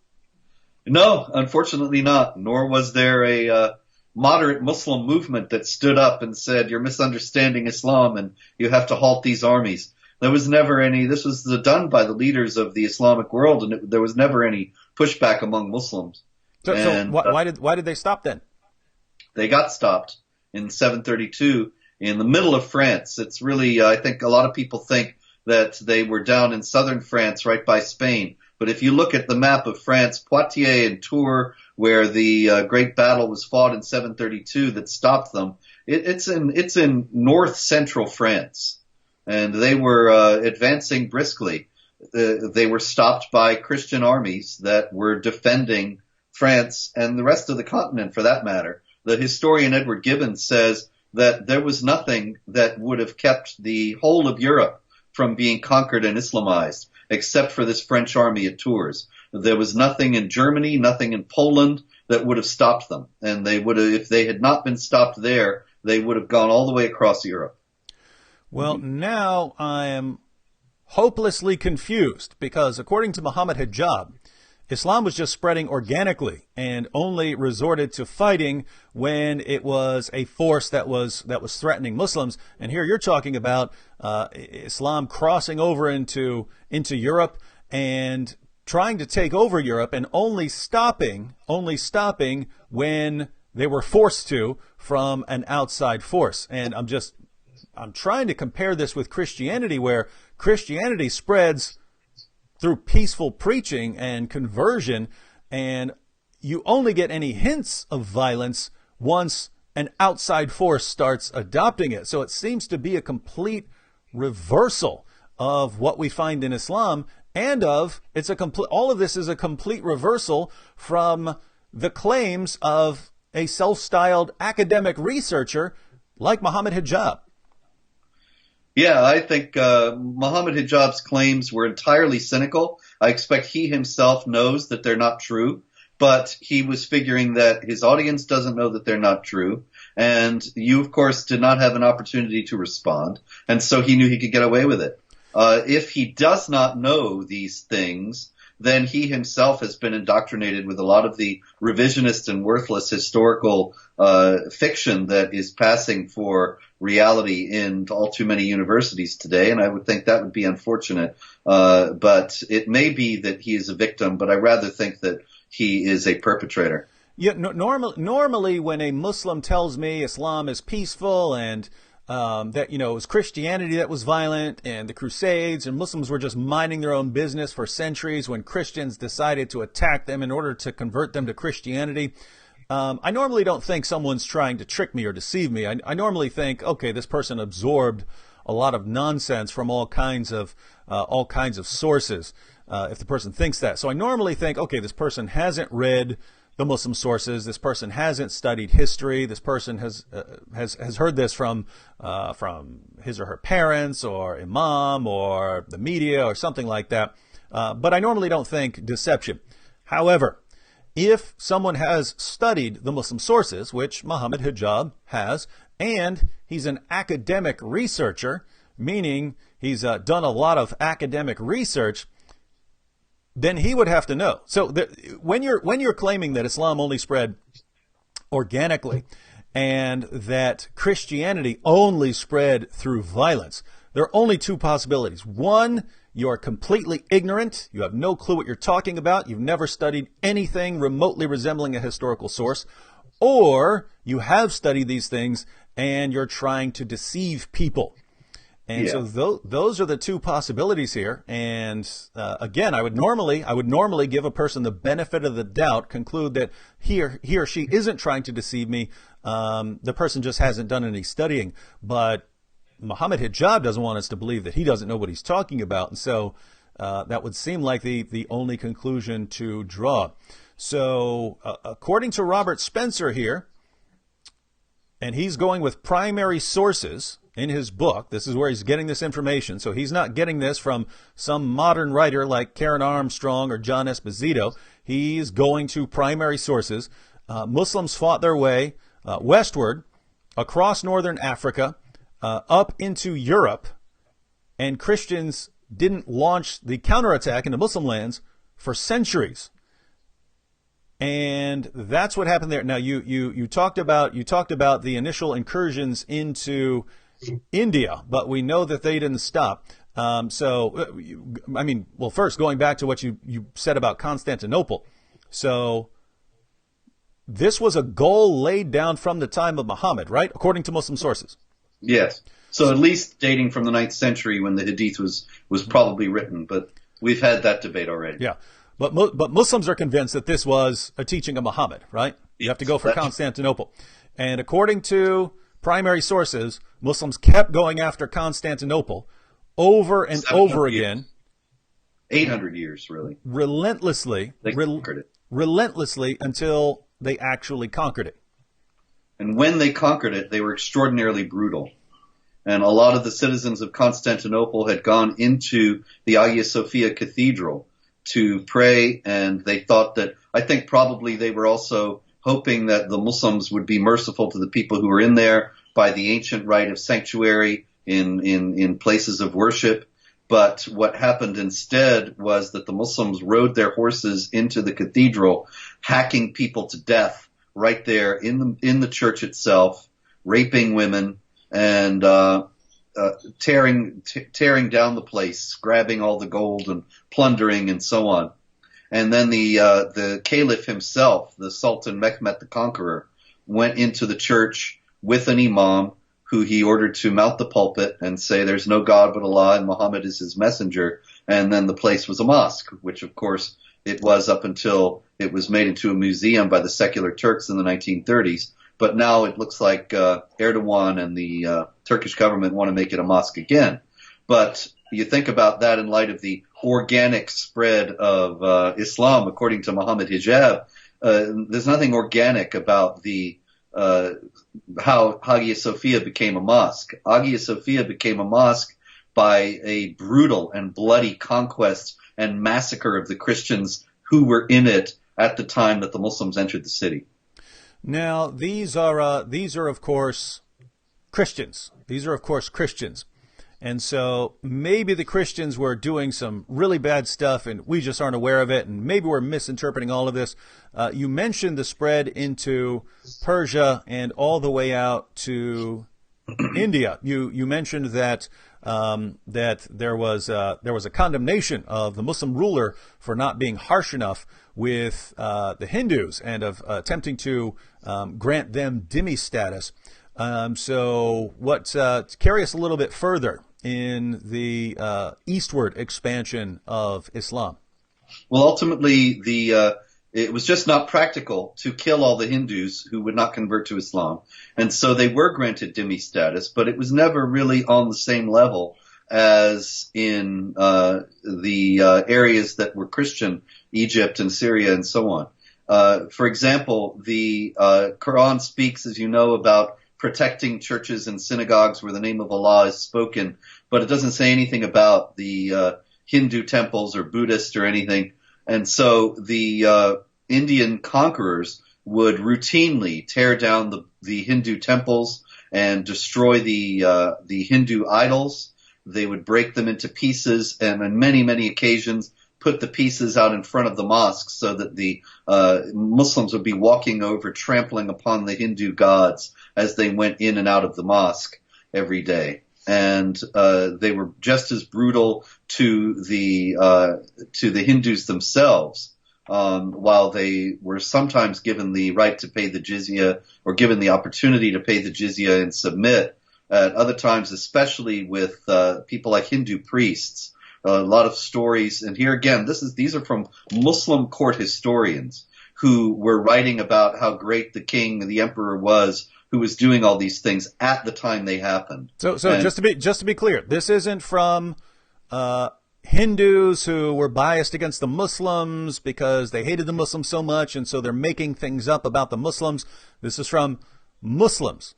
No, unfortunately not. Nor was there a moderate Muslim movement that stood up and said, you're misunderstanding Islam and you have to halt these armies. There was never any, this was done by the leaders of the Islamic world, and there was never any pushback among Muslims. So why did they stop then? They got stopped in 732 in the middle of France. It's really, I think a lot of people think that they were down in southern France right by Spain. But if you look at the map of France, Poitiers and Tours, where the great battle was fought in 732 that stopped them, it's in north central France. And they were advancing briskly. They were stopped by Christian armies that were defending France and the rest of the continent, for that matter. The historian Edward Gibbon says that there was nothing that would have kept the whole of Europe from being conquered and Islamized, except for this French army at Tours. There was nothing in Germany, nothing in Poland that would have stopped them. And they would have, if they had not been stopped there, they would have gone all the way across Europe. Well, now I am hopelessly confused because according to Mohammed Hijab, Islam was just spreading organically and only resorted to fighting when it was a force that was threatening Muslims. And here you're talking about Islam crossing over into Europe and trying to take over Europe and only stopping when they were forced to from an outside force. And I'm trying to compare this with Christianity, where Christianity spreads through peaceful preaching and conversion, and you only get any hints of violence once an outside force starts adopting it. So it seems to be a complete reversal of what we find in Islam, and all of this is a complete reversal from the claims of a self-styled academic researcher like Mohammed Hijab. Yeah, I think Mohammed Hijab's claims were entirely cynical. I expect he himself knows that they're not true, but he was figuring that his audience doesn't know that they're not true. And you, of course, did not have an opportunity to respond. And so he knew he could get away with it. If he does not know these things, then he himself has been indoctrinated with a lot of the revisionist and worthless historical fiction that is passing for reality in all too many universities today, and I would think that would be unfortunate. But it may be that he is a victim, but I rather think that he is a perpetrator. Yeah, normally when a Muslim tells me Islam is peaceful and that, it was Christianity that was violent and the Crusades and Muslims were just minding their own business for centuries when Christians decided to attack them in order to convert them to Christianity. I normally don't think someone's trying to trick me or deceive me. I normally think, okay, this person absorbed a lot of nonsense from all kinds of sources. If the person thinks that, so I normally think, okay, this person hasn't read the Muslim sources. This person hasn't studied history. This person has heard this from his or her parents or imam or the media or something like that. But I normally don't think deception. However, if someone has studied the Muslim sources, which Mohammed Hijab has, and he's an academic researcher, meaning he's done a lot of academic research, then he would have to know. So when you're claiming that Islam only spread organically and that Christianity only spread through violence, there are only two possibilities. One, you're completely ignorant. You have no clue what you're talking about. You've never studied anything remotely resembling a historical source. Or you have studied these things and you're trying to deceive people. And so those are the two possibilities here. And again, I would normally give a person the benefit of the doubt, conclude that he or she isn't trying to deceive me. The person just hasn't done any studying. But Mohammed Hijab doesn't want us to believe that he doesn't know what he's talking about. And so that would seem like the only conclusion to draw. So according to Robert Spencer here, and he's going with primary sources in his book, this is where he's getting this information. So he's not getting this from some modern writer like Karen Armstrong or John Esposito. He's going to primary sources. Muslims fought their way westward across northern Africa, up into Europe, and Christians didn't launch the counterattack into Muslim lands for centuries. And that's what happened there. Now, you talked about the initial incursions into India, but we know that they didn't stop. First, going back to what you said about Constantinople. So this was a goal laid down from the time of Muhammad, right? According to Muslim sources. Yes. So at least dating from the 9th century when the Hadith was probably written, but we've had that debate already. Yeah. But Muslims are convinced that this was a teaching of Muhammad, right? You have to go for Constantinople. And according to primary sources, Muslims kept going after Constantinople over and over again. 800 years, really. Relentlessly. They conquered it. Relentlessly until they actually conquered it. And when they conquered it, they were extraordinarily brutal. And a lot of the citizens of Constantinople had gone into the Hagia Sophia Cathedral to pray, and they thought that, I think probably they were also hoping that the Muslims would be merciful to the people who were in there by the ancient right of sanctuary in places of worship. But what happened instead was that the Muslims rode their horses into the cathedral, hacking people to death right there in the church itself, raping women, and tearing down the place, grabbing all the gold and plundering and so on. And then the caliph himself, the Sultan Mehmed the Conqueror, went into the church with an imam who he ordered to mount the pulpit and say there's no God but Allah and Muhammad is his messenger. And then the place was a mosque, which of course it was up until it was made into a museum by the secular Turks in the 1930s. But now it looks like Erdogan and the Turkish government want to make it a mosque again. But you think about that in light of the organic spread of Islam, according to Mohammed Hijab. There's nothing organic about the how Hagia Sophia became a mosque. Hagia Sophia became a mosque by a brutal and bloody conquest and massacre of the Christians who were in it at the time that the Muslims entered the city. Now, these are of course Christians. These are of course Christians. And so maybe the Christians were doing some really bad stuff and we just aren't aware of it, and maybe we're misinterpreting all of this. You mentioned the spread into Persia and all the way out to India. You mentioned that that there was a condemnation of the Muslim ruler for not being harsh enough with the Hindus and of attempting to grant them dhimmi status. So carry us a little bit further in the eastward expansion of Islam. Well, ultimately, it was just not practical to kill all the Hindus who would not convert to Islam. And so they were granted dhimmi status, but it was never really on the same level as in the areas that were Christian, Egypt and Syria and so on. For example, the Quran speaks, as you know, about protecting churches and synagogues where the name of Allah is spoken, but it doesn't say anything about the Hindu temples or Buddhist or anything. And so the Indian conquerors would routinely tear down the Hindu temples and destroy the Hindu idols. They would break them into pieces, and on many, many occasions put the pieces out in front of the mosques so that the Muslims would be walking over, trampling upon the Hindu gods as they went in and out of the mosque every day. And they were just as brutal to the Hindus themselves. While they were sometimes given the right to pay the jizya or given the opportunity to pay the jizya and submit, at other times, especially with people like Hindu priests, a lot of stories. And here again, these are from Muslim court historians who were writing about how great the king, the emperor was, who was doing all these things at the time they happened. So just to be clear, this isn't from Hindus who were biased against the Muslims because they hated the Muslims so much, and so they're making things up about the Muslims. This is from Muslims.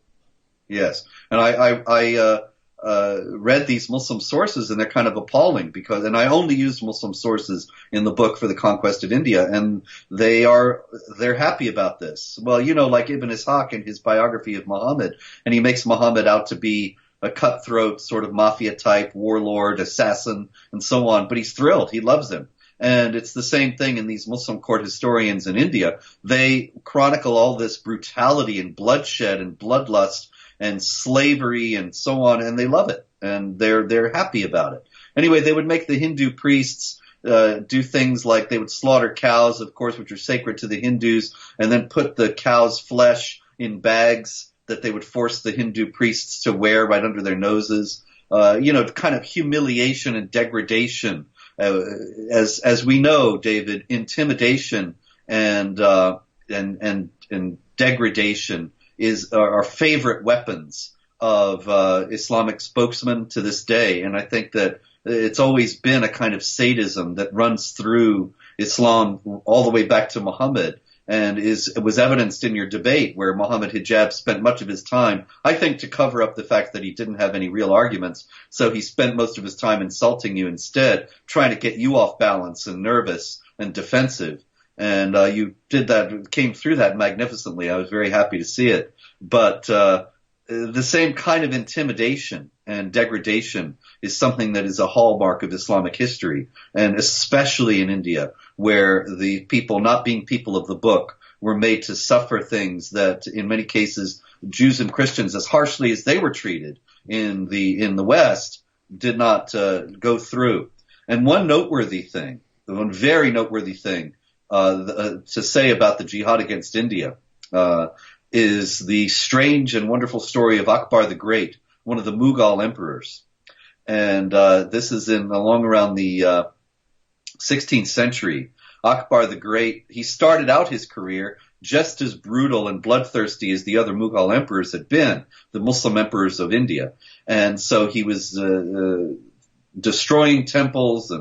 Yes, and I read these Muslim sources, and they're kind of appalling and I only used Muslim sources in the book for the conquest of India, and they're happy about this. Well, like Ibn Ishaq in his biography of Muhammad, and he makes Muhammad out to be a cutthroat sort of mafia type, warlord, assassin, and so on. But he's thrilled. He loves him. And it's the same thing in these Muslim court historians in India. They chronicle all this brutality and bloodshed and bloodlust and slavery and so on, and they love it. And they're happy about it. Anyway, they would make the Hindu priests do things like they would slaughter cows, of course, which are sacred to the Hindus, and then put the cow's flesh in bags that they would force the Hindu priests to wear right under their noses. Kind of humiliation and degradation. As we know, David, intimidation and degradation are favorite weapons of Islamic spokesmen to this day. And I think that it's always been a kind of sadism that runs through Islam all the way back to Muhammad, and was evidenced in your debate where Mohammed Hijab spent much of his time, I think, to cover up the fact that he didn't have any real arguments. So he spent most of his time insulting you instead, trying to get you off balance and nervous and defensive. And you did that, came through that magnificently. I was very happy to see it. But the same kind of intimidation and degradation is something that is a hallmark of Islamic history, and especially in India, where the people, not being people of the book, were made to suffer things that, in many cases, Jews and Christians, as harshly as they were treated in the West, did not go through. And one very noteworthy thing to say about the jihad against India is the strange and wonderful story of Akbar the Great, one of the Mughal emperors. And this is along around the 16th century. Akbar the Great, he started out his career just as brutal and bloodthirsty as the other Mughal emperors had been, the Muslim emperors of India. And so he was destroying temples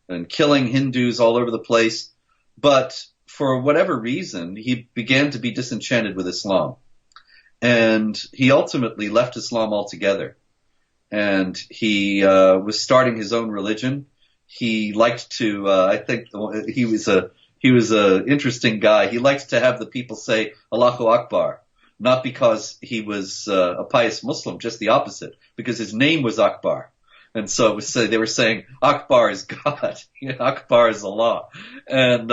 and killing Hindus all over the place. But for whatever reason, he began to be disenchanted with Islam. And he ultimately left Islam altogether. And he was starting his own religion. He liked to, I think he was a interesting guy. He liked to have the people say Allahu Akbar, not because he was a pious Muslim, just the opposite, because his name was Akbar. And so they were saying Akbar is God, Akbar is Allah. And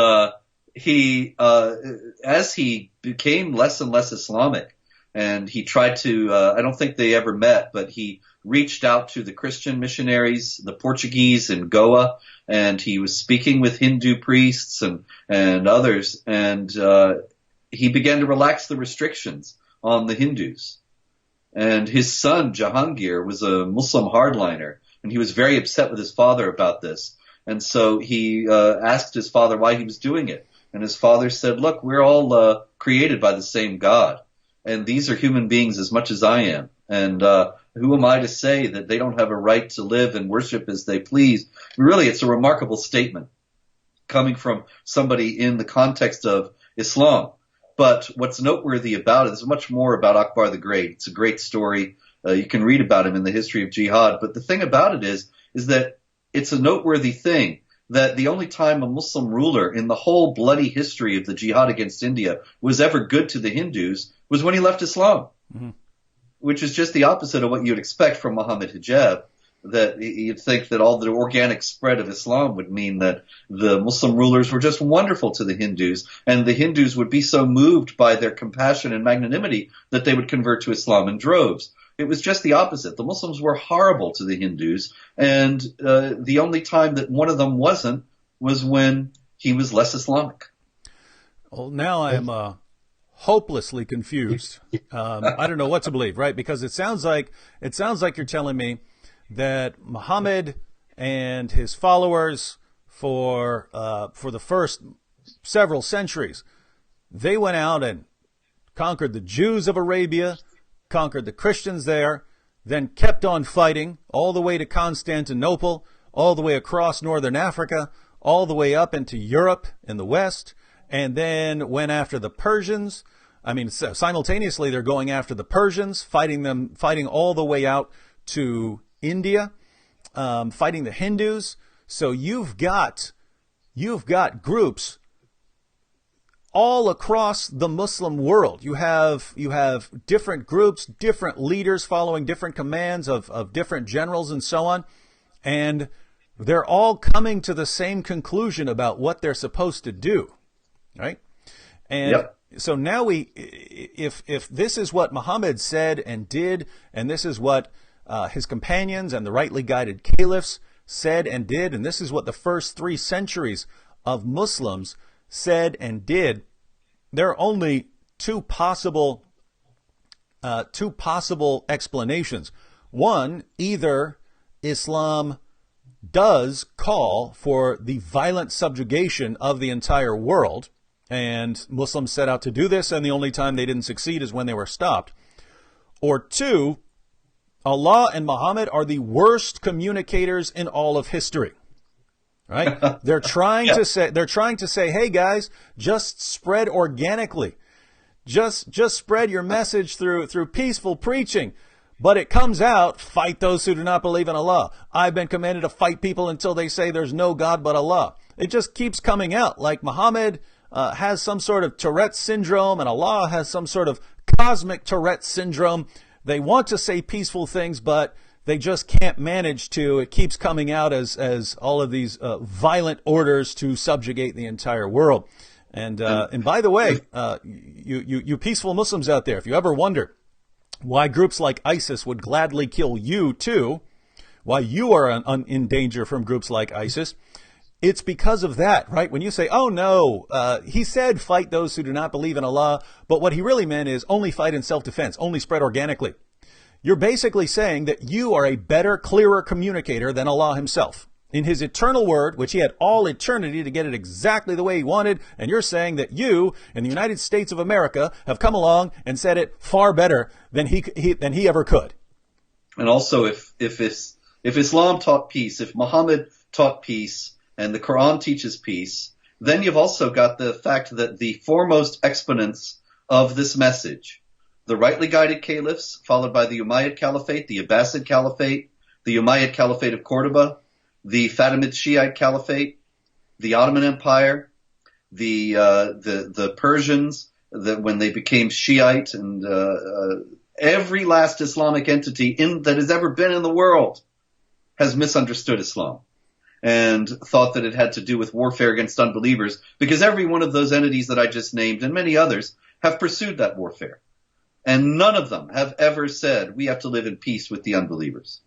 as he became less and less Islamic, and he tried to, I don't think they ever met, but he reached out to the Christian missionaries, the Portuguese in Goa, and he was speaking with Hindu priests and others, and he began to relax the restrictions on the Hindus. And his son, Jahangir, was a Muslim hardliner, and he was very upset with his father about this. And so he asked his father why he was doing it. And his father said, look, we're all created by the same God, and these are human beings as much as I am. And who am I to say that they don't have a right to live and worship as they please? Really, it's a remarkable statement coming from somebody in the context of Islam. But what's noteworthy about it is much more about Akbar the Great. It's a great story. You can read about him in the history of jihad. But the thing about it is that it's a noteworthy thing that the only time a Muslim ruler in the whole bloody history of the jihad against India was ever good to the Hindus was when he left Islam, which is just the opposite of what you'd expect from Mohammed Hijab. That you'd think that all the organic spread of Islam would mean that the Muslim rulers were just wonderful to the Hindus, and the Hindus would be so moved by their compassion and magnanimity that they would convert to Islam in droves. It was just the opposite. The Muslims were horrible to the Hindus, and the only time that one of them wasn't was when he was less Islamic. Well, now I am hopelessly confused. I don't know what to believe, right? Because it sounds like you're telling me that Muhammad and his followers for the first several centuries, they went out and conquered the Jews of Arabia, conquered the Christians there, then kept on fighting all the way to Constantinople, all the way across northern Africa, all the way up into Europe in the west, and then went after the Persians. I mean, simultaneously they're going after the Persians, fighting all the way out to India, fighting the Hindus. So you've got groups all across the Muslim world. You have different groups, different leaders following different commands of different generals and so on. And they're all coming to the same conclusion about what they're supposed to do, right? And so now if this is what Muhammad said and did, and this is what his companions and the rightly guided caliphs said and did, and this is what the first 3 centuries of Muslims said and did, there are only two possible explanations. One, either Islam does call for the violent subjugation of the entire world, and Muslims set out to do this, and the only time they didn't succeed is when they were stopped. Or two, Allah and Muhammad are the worst communicators in all of history. Right? They're trying to say, hey guys, just spread organically. Just spread your message through peaceful preaching. But it comes out, fight those who do not believe in Allah. I've been commanded to fight people until they say there's no God but Allah. It just keeps coming out like Muhammad has some sort of Tourette's syndrome and Allah has some sort of cosmic Tourette's syndrome. They want to say peaceful things, but they just can't manage to. It keeps coming out as all of these violent orders to subjugate the entire world. And by the way, you peaceful Muslims out there, if you ever wonder why groups like ISIS would gladly kill you too, why you are in danger from groups like ISIS, it's because of that, right? When you say, oh no, he said fight those who do not believe in Allah, but what he really meant is only fight in self-defense, only spread organically. You're basically saying that you are a better, clearer communicator than Allah himself. In his eternal word, which he had all eternity to get it exactly the way he wanted, and you're saying that you, in the United States of America, have come along and said it far better than he ever could. And also, if Islam taught peace, if Muhammad taught peace, and the Quran teaches peace, then you've also got the fact that the foremost exponents of this message, the rightly guided caliphs, followed by the Umayyad Caliphate, the Abbasid Caliphate, the Umayyad Caliphate of Cordoba, the Fatimid Shiite Caliphate, the Ottoman Empire, the Persians, when they became Shiite, and every last Islamic entity that has ever been in the world has misunderstood Islam and thought that it had to do with warfare against unbelievers, because every one of those entities that I just named and many others have pursued that warfare. And none of them have ever said we have to live in peace with the unbelievers.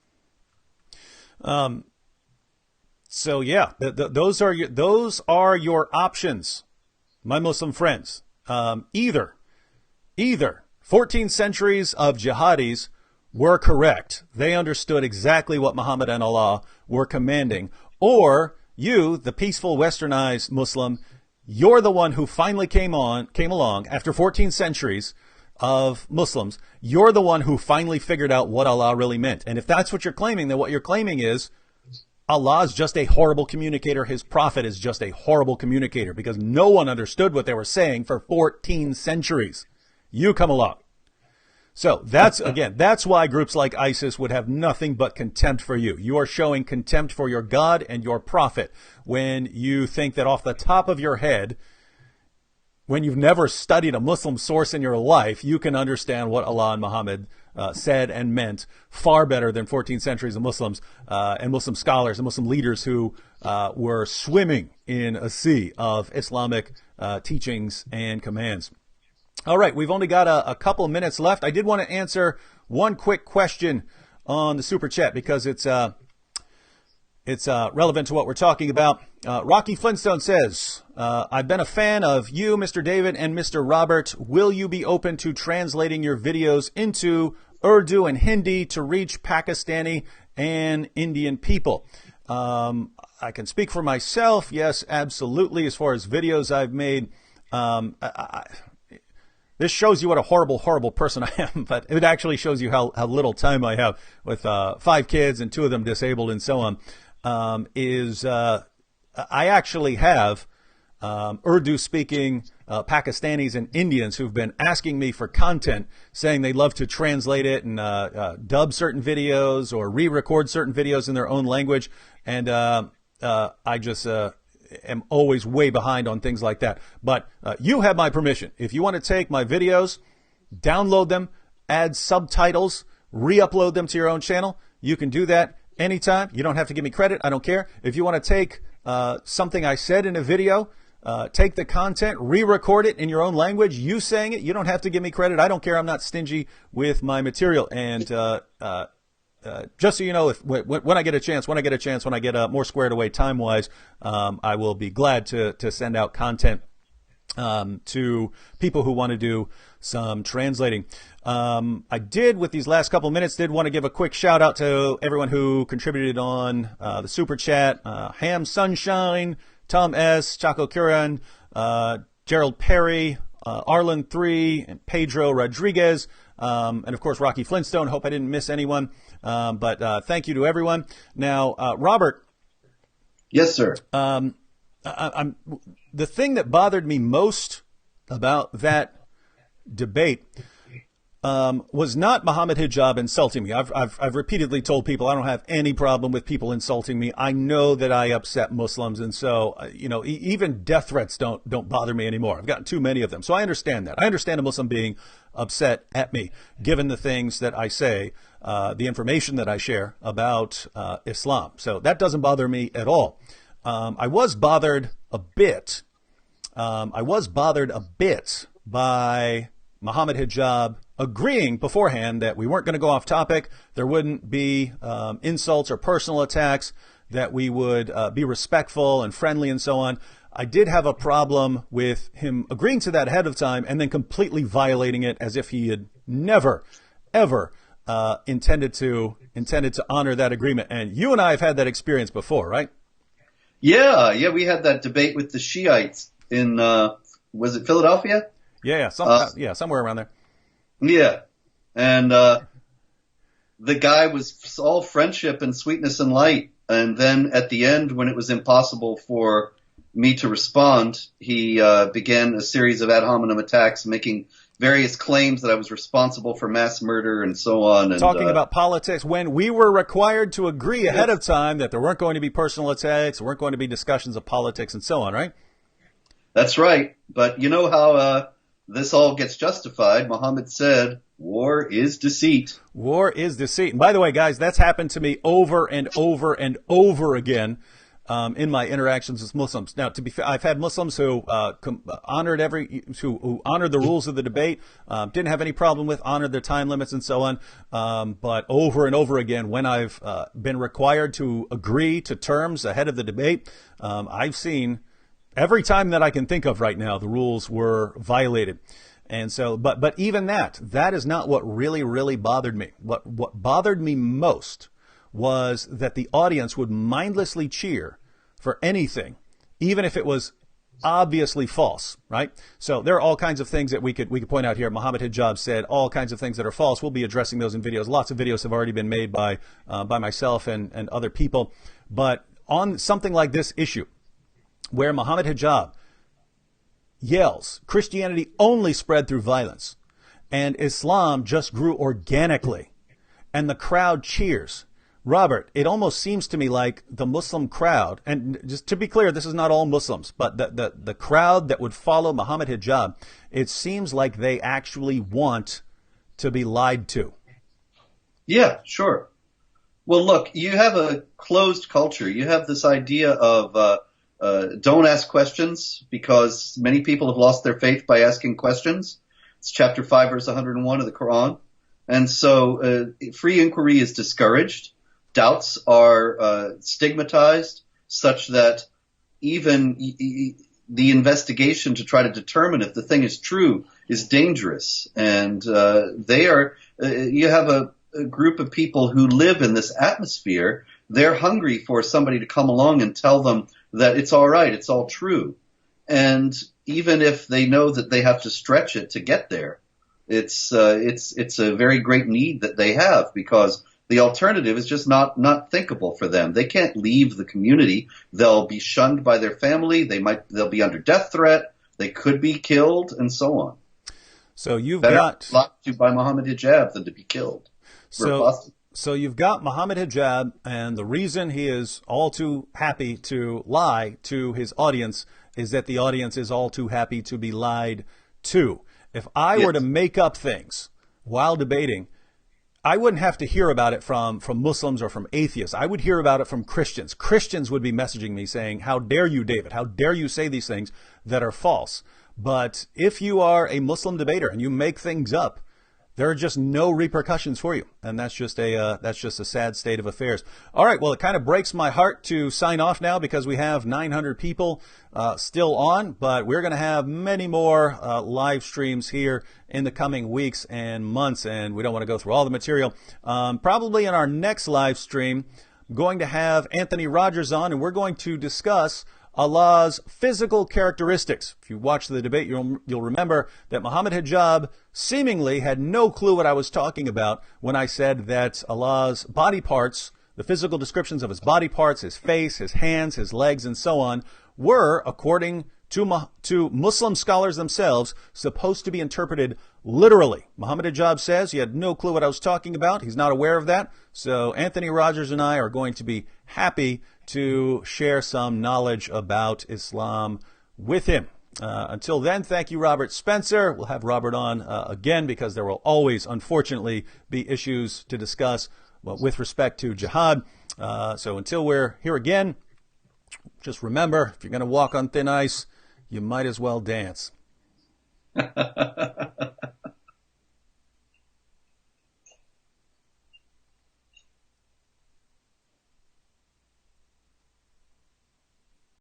So yeah, those are your options, my Muslim friends. Either 14 centuries of jihadis were correct. They understood exactly what Muhammad and Allah were commanding. Or you, the peaceful westernized Muslim, you're the one who finally came along after 14 centuries of Muslims. You're the one who finally figured out what Allah really meant. And if that's what you're claiming, then what you're claiming is Allah is just a horrible communicator. His prophet is just a horrible communicator, because no one understood what they were saying for 14 centuries. You come along. So that's, again, that's why groups like ISIS would have nothing but contempt for you. You are showing contempt for your God and your prophet when you think that off the top of your head, when you've never studied a Muslim source in your life, you can understand what Allah and Muhammad said and meant far better than 14 centuries of Muslims and Muslim scholars and Muslim leaders who were swimming in a sea of Islamic teachings and commands. All right, we've only got a couple of minutes left. I did want to answer one quick question on the Super Chat because it's relevant to what we're talking about. Rocky Flintstone says, I've been a fan of you, Mr. David, and Mr. Robert. Will you be open to translating your videos into Urdu and Hindi to reach Pakistani and Indian people? I can speak for myself. Yes, absolutely. As far as videos I've made, this shows you what a horrible, horrible person I am, but it actually shows you how little time I have with 5 kids and 2 of them disabled and so on. I actually have Urdu-speaking Pakistanis and Indians who've been asking me for content, saying they'd love to translate it and dub certain videos or re-record certain videos in their own language. And I just am always way behind on things like that. But you have my permission. If you want to take my videos, download them, add subtitles, re-upload them to your own channel, you can do that anytime. You don't have to give me credit. I don't care. If you want to take something I said in a video, take the content, re-record it in your own language, you saying it, you don't have to give me credit. I don't care. I'm not stingy with my material. And just so you know, when I get a chance, when I get more squared away time-wise, I will be glad to send out content to people who want to do some translating. I did, with these last couple minutes, want to give a quick shout out to everyone who contributed on the Super Chat. Ham Sunshine, Tom S., Chaco Curran, Gerald Perry, Arlen 3, and Pedro Rodriguez, and of course Rocky Flintstone. Hope I didn't miss anyone. But thank you to everyone. Now, Robert. Yes, sir. The thing that bothered me most about that debate was not Mohammed Hijab insulting me. I've repeatedly told people I don't have any problem with people insulting me. I know that I upset Muslims, and so even death threats don't bother me anymore. I've gotten too many of them, so I understand that. I understand a Muslim being upset at me, given the things that I say, the information that I share about Islam. So that doesn't bother me at all. I was bothered a bit. By Mohammed Hijab agreeing beforehand that we weren't going to go off topic, there wouldn't be insults or personal attacks, that we would be respectful and friendly and so on. I did have a problem with him agreeing to that ahead of time and then completely violating it as if he had never, ever intended to honor that agreement. And you and I have had that experience before, right? Yeah, we had that debate with the Shiites in was it Philadelphia? Yeah, somewhere around there. Yeah, and the guy was all friendship and sweetness and light, and then at the end, when it was impossible for me to respond, he began a series of ad hominem attacks, making various claims that I was responsible for mass murder and so on. And, talking about politics when we were required to agree ahead of time that there weren't going to be personal attacks, there weren't going to be discussions of politics and so on, right? That's right. But you know how this all gets justified. Muhammad said, war is deceit. War is deceit. And by the way, guys, that's happened to me over and over and over again in my interactions with Muslims. Now, to be fair, I've had Muslims who honored who honored the rules of the debate, didn't have any problem with, honored their time limits and so on. But over and over again, when I've been required to agree to terms ahead of the debate, I've seen every time that I can think of right now, the rules were violated. And so, but even that is not what really, really bothered me. What bothered me most was that the audience would mindlessly cheer for anything, even if it was obviously false, right? So there are all kinds of things that we could point out here. Mohammed Hijab said all kinds of things that are false. We'll be addressing those in videos. Lots of videos have already been made by myself and other people. But on something like this issue, where Mohammed Hijab yells, Christianity only spread through violence, and Islam just grew organically, and the crowd cheers. Robert, it almost seems to me like the Muslim crowd, and just to be clear, this is not all Muslims, but the crowd that would follow Mohammed Hijab, it seems like they actually want to be lied to. Yeah, sure. Well, look, you have a closed culture. You have this idea of don't ask questions, because many people have lost their faith by asking questions. It's chapter 5, verse 101 of the Quran. And so free inquiry is discouraged. Doubts are stigmatized, such that even the investigation to try to determine if the thing is true is dangerous. And you have a group of people who live in this atmosphere. They're hungry for somebody to come along and tell them that it's all right, it's all true. And even if they know that they have to stretch it to get there, it's a very great need that they have, because the alternative is just not thinkable for them. They can't leave the community. They'll be shunned by their family. They'll be under death threat. They could be killed, and so on. So you've Better got locked to by Mohammed Hijab than to be killed. So you've got Mohammed Hijab, and the reason he is all too happy to lie to his audience is that the audience is all too happy to be lied to. If I were to make up things while debating, I wouldn't have to hear about it from Muslims or from atheists. I would hear about it from Christians. Christians would be messaging me saying, how dare you, David? How dare you say these things that are false? But if you are a Muslim debater and you make things up, there are just no repercussions for you. And that's just a sad state of affairs. All right. Well, it kind of breaks my heart to sign off now, because we have 900 people still on, but we're going to have many more live streams here in the coming weeks and months. And we don't want to go through all the material. Probably in our next live stream, I'm going to have Anthony Rogers on, and we're going to discuss Allah's physical characteristics. If you watch the debate, you'll remember that Mohammed Hijab seemingly had no clue what I was talking about when I said that Allah's body parts, the physical descriptions of his body parts, his face, his hands, his legs, and so on, were, according to Muslim scholars themselves, supposed to be interpreted literally. Mohammed Hijab says he had no clue what I was talking about. He's not aware of that. So Anthony Rogers and I are going to be happy to share some knowledge about Islam with him. Until then, thank you, Robert Spencer. We'll have Robert on again, because there will always, unfortunately, be issues to discuss with respect to jihad. So until we're here again, just remember, if you're going to walk on thin ice, you might as well dance.